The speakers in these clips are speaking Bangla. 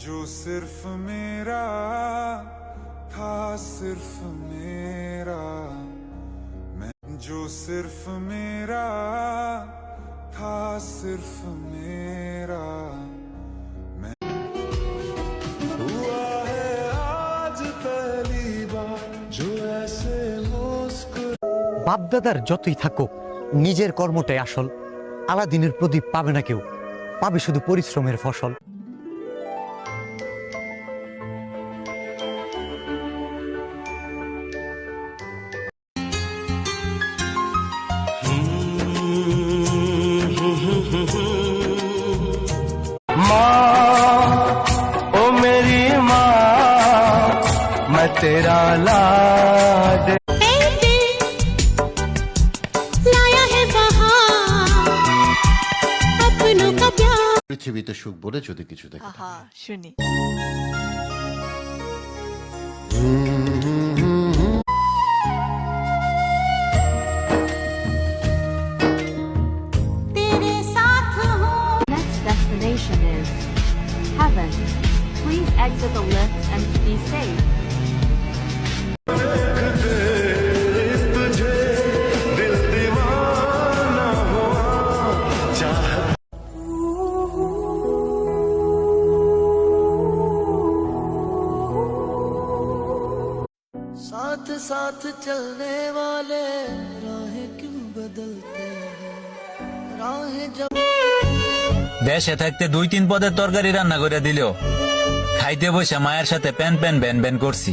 जो सिर्फ मेरा था, सिर्फ मेरा मैं, जो सिर्फ मेरा था, सिर्फ मेरा मैं हुआ है आज पहली बार जो ऐसे বাপদাদার যতই থাকুক নিজের কর্মটাই আসল। আলাদিনের প্রদীপ পাবে না কেউ, পাবে শুধু পরিশ্রমের ফসল। ओ मेरी माँ मैं तेरा लाड लाया है बहार अपनों का प्यार। পৃথিবীতে সুখ বলে যদি কিছু দেখে আহা শুনি तेरे साथ हूँ। Next destination is heaven. Please exit the lift and be safe. साथ साथ चलने वाले राहें क्यों बदलते हैं राहें जब দেশে থাকতে 2-3 পদের তরকারি রান্না করে দিলেও খাইতে বসে মায়ের সাথে প্যান প্যান ব্যান ব্যান করছি।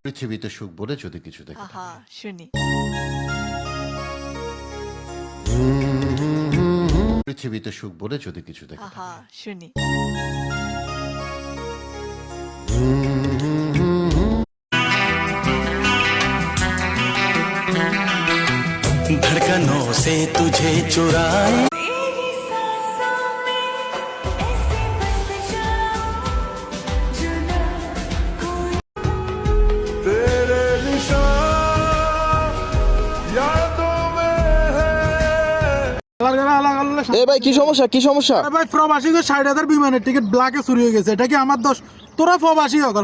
পৃথিবীতে সুখ বলে যদি কিছু দেখে আহা শুনি পৃথিবীতে সুখ বলে যদি কিছু দেখে আহা শুনি धड़कनों से तुझे चुराए तेरी सांसों में ऐसे बस जाऊं जुदा कोई। तेरे निशान यादों में है। এ ভাই কি সমস্যা কি সমস্যা? ভাই প্রবাসীদের ৬০,০০০ বিমানের টিকিট ব্ল্যাকে চুরি হয়ে গেছে, এটা কি আমার দোষ? তোরা প্রবাসী হল